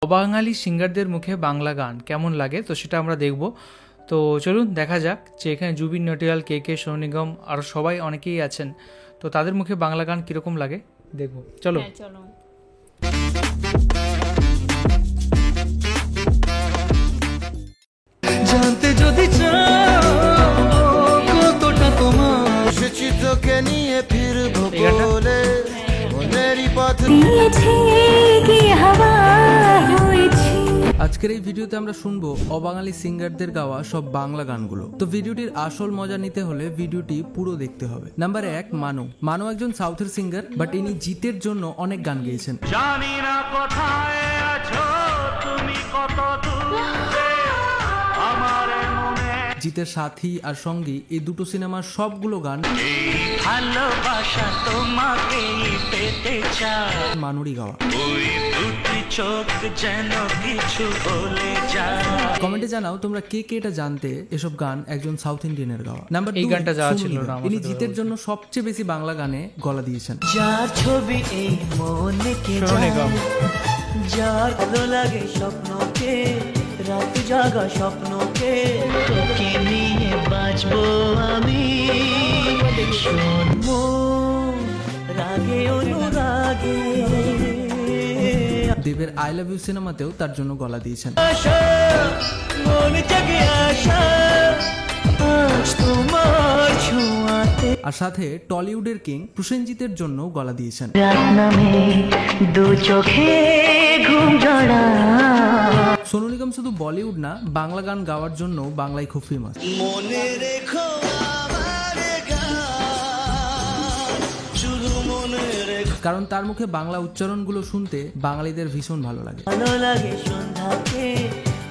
অবাঙালি সিঙ্গারদের মুখে বাংলা গান কেমন লাগে তো সেটা আমরা দেখব। তো চলুন দেখা যাক যে এখানে জুবিন নটিয়াল, কে সোনু নিগম আর সবাই অনেকেই আছেন, তো তাদের মুখে বাংলা গান কীরকম লাগে দেখব। চলো চলো। জানতে যদি চাও কতটা তোমার এসেছি তোকে নিয়ে ফিরবো বলে মনেরই পথ দিয়েছে কি হাওয়া হয়েছে। আজকের এই ভিডিওতে আমরা শুনবো অবাঙালি সিঙ্গারদের গাওয়া সব বাংলা গানগুলো। তো ভিডিওটির আসল মজা নিতে হলে ভিডিওটি পুরো দেখতে হবে। নাম্বার 1, মানো একজন সাউথের সিঙ্গার, বাট ইনি জিতের জন্য অনেক গান গেয়েছেন। জানি না কোথায় আছো তুমি, কত দূরে আমার মনে। জিতের সাথী আর সঙ্গী এই দুটো সিনেমার সবগুলো গান ভালোবাসা তোমাকে পেতে চাই, মানুরই গাওয়া। ওই দুটি চোখ যেন কিছু বলে যায়। কমেন্টে জানাও তোমরা কে কে এটা জানতে এসব গান একজন সাউথ ইন্ডিয়ানের গাওয়া। নাম্বার 2, এই গানটা যাওয়া ছিল না, ইনি জিতের জন্য সবচেয়ে বেশি বাংলা গানে গলা দিয়েছেন। যার ছবি এই মনে কে যার ভালো লাগে স্বপ্নকে, রাত জাগা স্বপ্নকে, তোকে নিয়ে বাঁচবো আমি শোনবো রাগে অনুরাগে। দেবের আই লাভ ইউ সিনেমাতেও তার জন্য গলা দিয়েছেন। মনে জাগে আশা আজ তোমার ছোঁয়াতে। আর সাথে টলিউডের কিং প্রসেনজিতের জন্য গলা দিয়েছেন। রাত নামে দু চোখে ঘুম জড়া। সোনু নিগম শুধু বলিউড না, বাংলা গান গাওয়ার জন্য বাংলায় খুব ফেমাস। মনে রেখো আমার গান, শুধু মনে রেখো। কারণ তার মুখে বাংলা উচ্চারণগুলো শুনতে বাঙালিদের ভীষণ ভালো লাগে। ভালো লাগে সন্ধ্যাকে,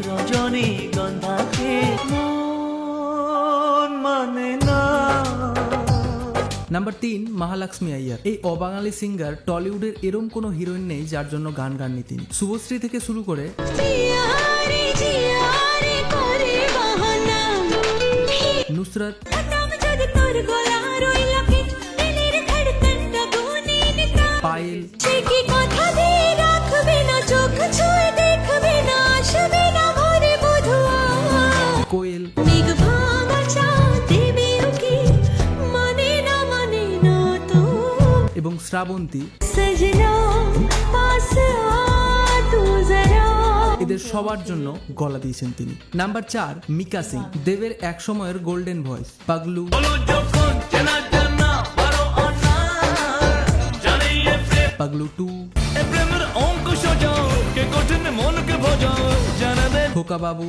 রজনী গন্ধাকে, মন মানে না। নাম্বার 3, মহালক্ষ্মী আইয়ার। এই অবাঙালি সিঙ্গার টলিউডের এরম কোনো হিরোইন নেই যার জন্য গান গাননি তিনি। শুভশ্রী থেকে শুরু করে নুসরাত, পায়েল, কোয়েল এবং শ্রাবন্তী, এদের সবার জন্য গলা দিয়েছেন তিনি। নাম্বার 4, মিকা সিং। দেবের এক সময়ের গোল্ডেন ভয়েস। পাগলু, পাগলু 2, খোকা বাবু।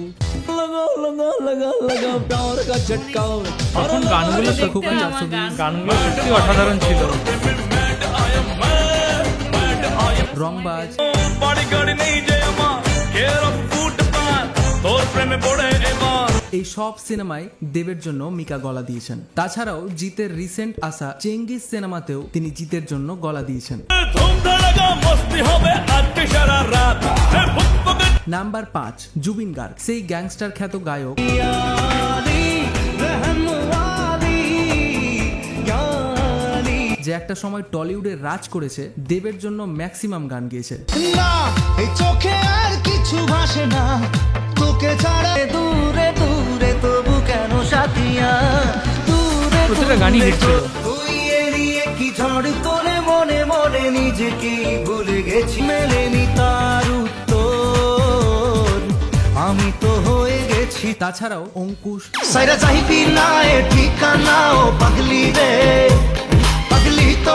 তখন গানগুলো সত্যি অসাধারণ ছিল। রংবাজ, এই সব সিনেমায় দেবের জন্য মিকা গলা দিয়েছেন। তাছাড়াও জিতের রিসেন্ট আসা চেঙ্গিস সিনেমাতেও তিনি জিতের জন্য গলা দিয়েছেন। নাম্বার 5, জুবিন গার্গ। সেই গ্যাংস্টার খ্যাত গায়ক যে একটা সময় টলিউডে রাজ করেছে, দেবের জন্য ম্যাক্সিমাম গান গেয়েছে। চোখে আর কিছু ভাসে না, তোকে ছাড়া দূরে দূরে তবু কেন সাথিয়া, প্রত্যেকটা গানই হিট ছিল। তুই এড়িয়ে কি ঝড় তোলে মনে মনে, নিজেকে ভুলে গেছি মেলেনি তার উত্তর, আমি তো হয়ে গেছি। তাছাড়াও অঙ্কুশ, সাইরা চাহিবি না এ ঠিকানা, ও পাগলি রে পাগলি তো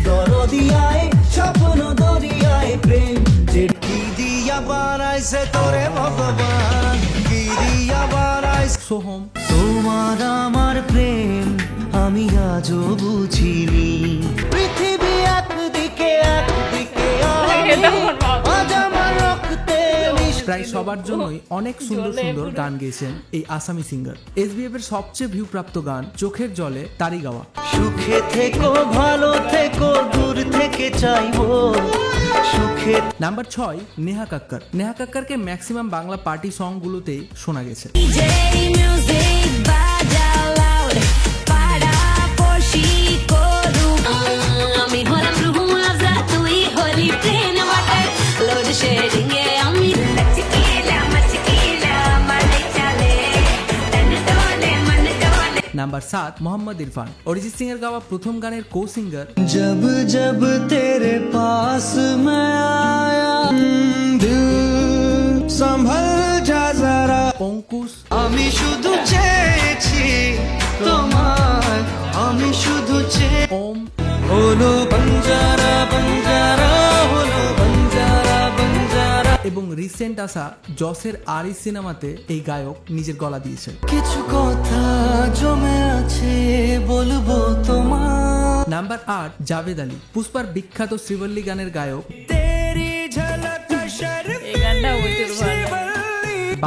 দরদিয়ায় স্বপ্ন দরিয়ায় প্রেম, যে কি দিয়া বানাইছে তোরে ভগবান, কি দিয়া বানাইছে সোহম। তোমার আমার প্রেম আমি আজও বুঝিনি, পৃথিবী একদিকে একদিকে আজ আমার রক্তে। প্রায় সবার জন্যই অনেক সুন্দর সুন্দর গান গেয়েছেন এই আসামি সিঙ্গার। এসবিএফ এর সবচেয়ে ভিউ প্রাপ্ত গান চোখের জলে তারই গাওয়া। সুখে থেকো ভালো থেকো দূর থেকে চাইবো সুখে। নাম্বার 6, নেহা কাক্কর। নেহা কাক্করকে ম্যাক্সিমাম বাংলা পার্টি সং গুলোতেই শোনা গেছে। আমি হলাম রুহুল আফজা, তুই হলি প্লেন ওয়াটার, লোড শেডিং এ নাম্বার 7 মোহাম্মদ ইরফান। অরিজিৎ সিং এর গাওয়া প্রথম গানের কো সিঙ্গার। जब जब तेरे पास मैं आया दिल संभल जा जरा অঙ্কুশ। আমি শুধু চেয়েছি তোমায় আমি শুধু চেয়ে ওম। হলো বঞ্জারা বঞ্জারা হলো বঞ্জারা বঞ্জারা। এবং রিসেন্ট আসা জসের আরি সিনেমাতে এই গায়ক নিজের গলা দিয়েছেন। কিছু কথা জমে আছে বলবো তোমার। নাম্বার 8 জাভেদ আলী, পুষ্পার বিখ্যাত শ্রীবল্লী গানের গায়ক। তেরি ঝলক শরফ এই গানটা প্রচুর ভালো।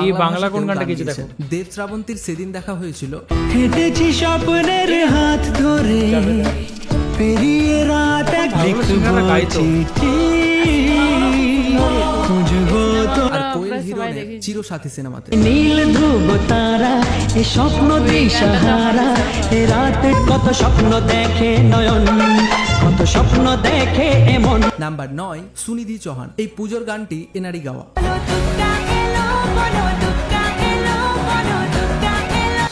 এই বাংলা কোন ভাষাতেও গানটা গান কিছু গেয়েছেন। দেখো। দেব শ্রাবন্তীর সেদিন দেখা হয়েছিল। হেঁটেছি স্বপ্নের হাত ধরে পেরিয়ে রাত এক সিঙ্গাররা গাইতো। খুঁজবো তো আর কোয়েল আমরা সবাই হিরনের দেখেছি। চিরসাথী সিনেমাতে। নীল ধ্রুব তারা এ স্বপ্ন দিশাহারা এ রাতে কত স্বপ্ন দেখে নয়ন কত স্বপ্ন দেখে এমন। নাম্বার 9 সুনিধি চৌহান, এই পুজোর গানটি এনারই গাওয়া।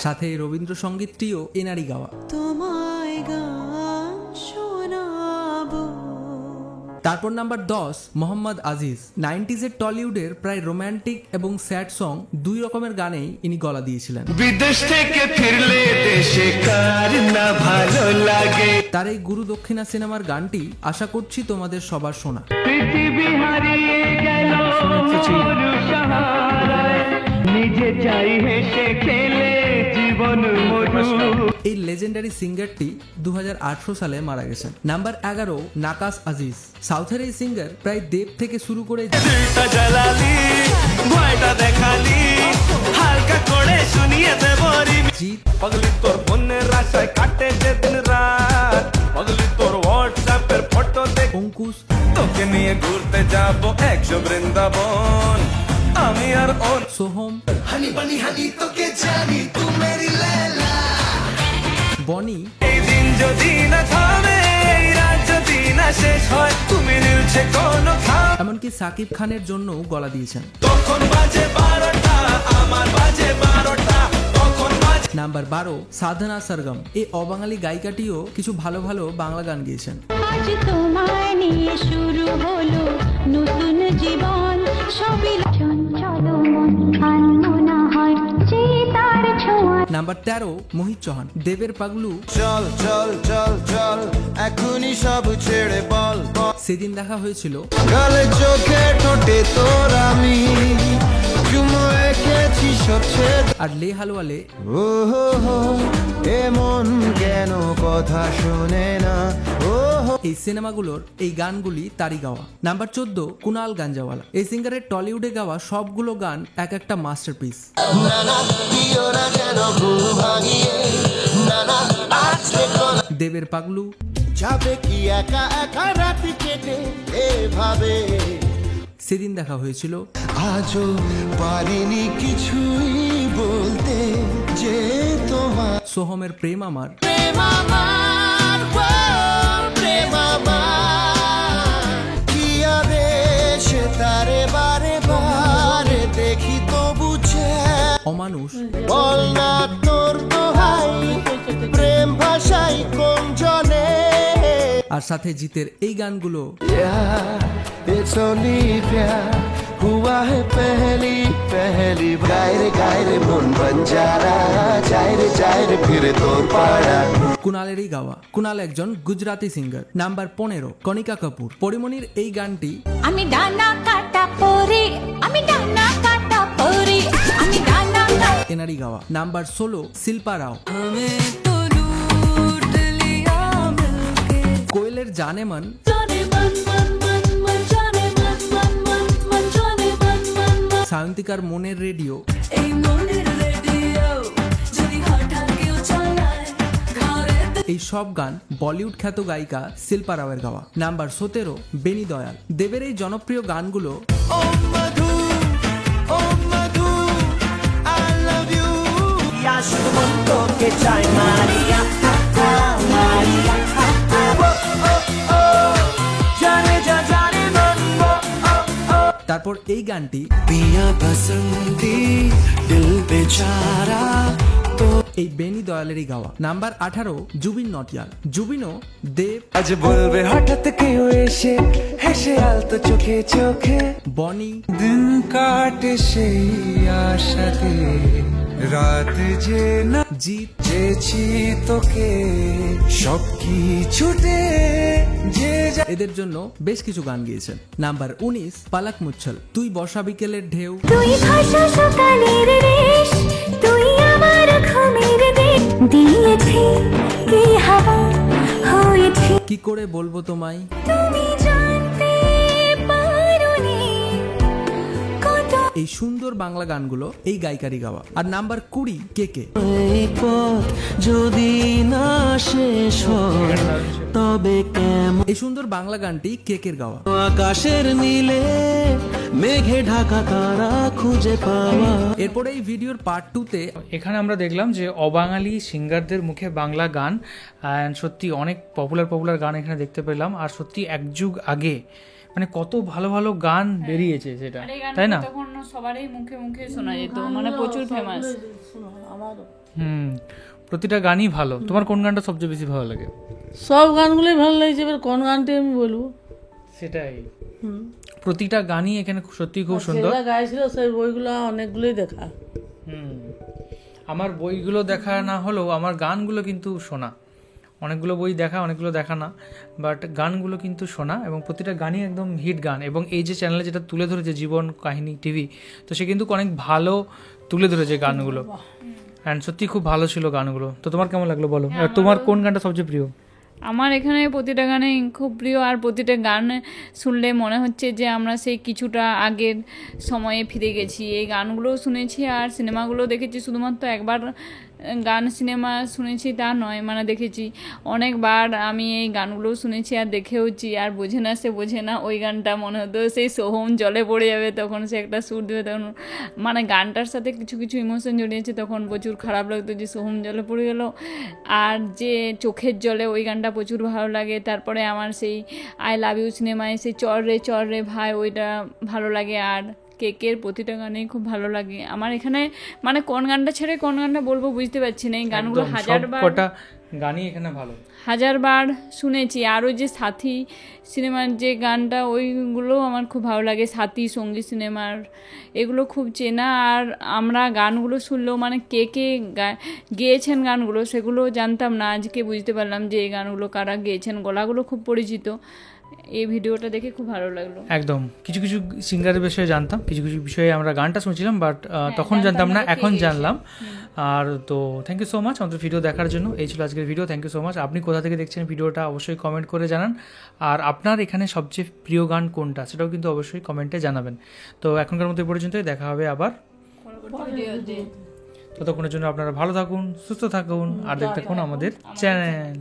সাথে রবীন্দ্রসঙ্গীতটিও এনারই গাওয়া। তোমায় গান শোনাবো। তারপর নাম্বার 10 মোহাম্মদ আজিজ, 90s এর টলিউডের প্রায় রোমান্টিক এবং স্যাড সং দুই রকমের গানেই ইনি গলা দিয়েছিলেন। বিদেশ থেকে ফিরলে দেশে কার না ভালো লাগে। তার এই গুরু দক্ষিণা সিনেমার গানটি আশা করছি তোমাদের সবার শোনা। পৃথিবী হারিয়ে গেল সাহারায় নিজে চাই হেসে খেলে জীবন মরু। এই লেজেন্ডারি সিঙ্গারটি 2018 সালে মারা গেছেন। নাম্বার 11 নাকাস আজিজ, সাউথের এই সিঙ্গার প্রায় দেব থেকে শুরু করে দিলটা জ্বালালি ভয়টা দেখালি হালকা করে শুনিয়ে দেবরি জিৎ, পাগলি তোর মনের আশায় কাটে যে দিন রাত পাগলি তোর হোয়াটসঅ্যাপের ফটো দেখ অঙ্কুশ, তোকে নিয়ে ঘুরতে যাবো 100 বৃন্দাবন আমি আর ওর সোহম, হানি বানি হানি তোকে জানি তু মেরি লালা। বনি, এই দিন যদি না থামে এই রাত যদি না শেষ হয় তুমি নিলছে কোনো খাম এমনকি সাকিব খানের জন্য গলা দিয়েছেন। তখন বাজে 12টা আমার বাজে 12টা তখন বাজে। নাম্বার 12 সাধনা সরগম, এই অবাঙালি গায়িকাটিও কিছু ভালো ভালো বাংলা গান গেয়েছেন। আজ তোমায় নিয়ে শুরু হলো নতুন জীবন, সবই চঞ্চল মন আনমনা হয় যে তার ছোঁয়া। নাম্বার 13 মোহিত চৌহান, দেবের পাগলু, চল চল চল চল এখনই সব ছেড়ে বল সেদিন দেখা হয়েছিল, গালে চোখে ঠোঁটে তোর আমি চুমো এঁকেছি সবচেয়ে। আর লে হালওয়ালে। ও হো হো এমন কেন কথা শোনে না ও হো। এই সিনেমাগুলোর এই গানগুলি তারই গাওয়া। নাম্বার 14 কুনাল গাঞ্জাওয়ালা, এই সিঙ্গারের টলিউডে গাওয়া সবগুলো গান এক একটা মাস্টারপিস। দেবের পাগলু, যাবে কি একা একা রাত কেটে এভাবে সেদিন দেখা হয়েছিল, আজও পারিনি কিছুই বলতে যে তোমার সোহমের প্রেম আমার, প্রেম আমার প্রেম আমার কি আদেশ তারে বারে বারে দেখি তো বুঝে অমানুষ, বল না তোর দোহাই প্রেম ভাষাই কোন জনে। আর সাথে জিতের এই গানগুলো It's only प्यार हुआ है पहली पहली गायरे मन बंजारा जाए रे फिर तोर पाड़ा। কুনালেরই গাওয়া। কুনাল একজন গুজরাটি সিঙ্গার। নাম্বার 15 কণিকা কাপুর, পরিমণির এই গানটি আমি ডানা কাটা পরে, আমি ডানা কাটা পরে, আমি ডানা কাটা। এনারই গাওয়া। নাম্বার 16 শিল্পা রাও, কোয়েলের জানে মান, সায়ন্তিকার মনের রেডিও, এই সব গান বলিউড খ্যাত গায়িকা শিল্পা রাওয়ের গাওয়া। নাম্বার 17 বেনি দয়াল, দেবের এই জনপ্রিয় গানগুলো ओ मधु I love you याशुद मुंतो के चाय मारिया मारिया जाने जा जाने मन তারপর এই গানটি पिया बसंती दिल बेचारा तो এই বেনি দয়ালেরই গাওয়া। নাম্বার 18 জুবিন নটিয়াল। জুবিনও দেব, আজ বলবে হঠাৎ কেউ এসে হেসে আলতো চোখে চোখে, বনি, দিন কাটে সেই আশাতে, রাত যে না জিৎ, চেয়েছি তোকে সব কিছুতে যে এদের জন্য বেশ কিছু গান গিয়েছেন। নাম্বার 19 পালাক মুচ্ছল। তুই বর্ষা বিকেলের ঢেউ, তুই ভাষা সকালের রেশ, তুই আমার ঘুমের দেশ, দিয়েছি কি হাওয়া হয়েছি, কি করে বলবো তোমায়, তুমি জানতে পারোনি কত। এই সুন্দর বাংলা গানগুলো এই গায়িকারই গাওয়া। আর নাম্বার 20 কেকে। এই পথ যদি না শেষ হয় তবে কেমন এই সুন্দর বাংলা গানটি কেকের গাওয়া। আকাশের নীলে মেঘে ঢাকা তারা খুঁজে পাওয়া। এরপরে এই ভিডিওর পার্ট 2-তে এখানে আমরা দেখলাম যে অবাঙালি সিঙ্গারদের মুখে বাংলা গান, অ্যান্ড সত্যি অনেক পপুলার গান এখানে দেখতে পেলাম। আর সত্যি এক যুগ আগে মানে কত ভালো ভালো গান বেরিয়েছে সেটা, আর এই গানটা তাই না? তখন সবারই মুখে মুখে শোনা যেত, মানে প্রচুর ফেমাস। প্রতিটা গানই ভালো। তোমার কোন গানটা সবচেয়ে বেশি ভালো লাগে? সব গানগুলোই ভালো লাগছে, এবার কোন গানটি আমি বলবো? সেটাই, প্রতিটা গানই এখানে সত্যি খুব সুন্দর। যেগুলো গাইছিল সেই বইগুলো অনেকগুলোই দেখা। আমার বইগুলো দেখা না হলেও আমার গানগুলো কিন্তু শোনা। অনেকগুলো বই দেখা, অনেকগুলো দেখা না, বাট গানগুলো কিন্তু শোনা, এবং প্রতিটা গানই একদম হিট গান। এবং এই যে চ্যানেলে যেটা তুলে ধরেছে জীবন কাহিনী টিভি, তো সে কিন্তু অনেক ভালো তুলে ধরেছে গানগুলো, অ্যান্ড সত্যি খুব ভালো ছিল গানগুলো। তো তোমার কেমন লাগলো বলো? আর তোমার কোন গানটা সবচেয়ে প্রিয়? আমার এখানে প্রতিটা গানেই খুব প্রিয়, আর প্রতিটা গান শুনলে মনে হচ্ছে যে আমরা সেই কিছুটা আগের সময়ে ফিরে গেছি। এই গানগুলোও শুনেছি আর সিনেমাগুলো দেখেছি। শুধুমাত্র একবার গান সিনেমা শুনেছি তা নয়, মানে দেখেছি অনেকবার। আমি এই গানগুলোও শুনেছি আর দেখেওছি। আর বোঝে না সে বোঝে না, ওই গানটা মনে হতো সেই সোহম জলে পড়ে যাবে, তখন সে একটা সুর দেবে, তখন মানে গানটার সাথে কিছু কিছু ইমোশন জড়িয়েছে, তখন প্রচুর খারাপ লাগতো যে সোহম জলে পড়ে গেল। আর যে চোখের জলে, ওই গানটা প্রচুর ভালো লাগে। তারপরে আমার সেই আই লাভ ইউ সিনেমায় সেই চর রে ভাই, ওইটা ভালো লাগে। আর কেকের প্রতিটা গানেই খুব ভালো লাগে আমার। এখানে মানে কোন গানটা ছেড়ে কোন গানটা বলবো বুঝতে পারছি না। এই গানগুলো সবকটা গানই এখানে ভালো, হাজারবার শুনেছি। আর ওই যে সাথী সিনেমার যে গানটা, ওইগুলো আমার খুব ভালো লাগে। সাথী সঙ্গীত সিনেমার এগুলো খুব চেনা। আর আমরা গানগুলো শুনলেও মানে কে কে গেয়েছেন গানগুলো সেগুলো জানতাম না, আজকে বুঝতে পারলাম যে এই গানগুলো কারা গেয়েছেন। গলাগুলো খুব পরিচিত। এই ভিডিওটা দেখে খুব ভালো লাগলো। একদম, কিছু কিছু সিঙ্গারের বিষয়ে জানতাম, কিছু কিছু বিষয়ে আমরা গানটা শুনছিলাম, বাট তখন জানতাম না, এখন জানলাম। আর তো থ্যাংক ইউ সো মাচ আমাদের ভিডিও দেখার জন্য। এই ছিল আজকের video. Thank you so much. আপনি কোথা থেকে দেখছেন ভিডিওটা অবশ্যই কমেন্ট করে জানান। আর আপনার এখানে সবচেয়ে প্রিয় গান কোনটা সেটাও কিন্তু অবশ্যই কমেন্টে জানাবেন। তো এখনকার মতো পর্যন্তই, দেখা হবে আবার ততক্ষণের জন্য। আপনারা ভালো থাকুন, সুস্থ থাকুন, আর দেখতে থাকুন আমাদের চ্যানেল।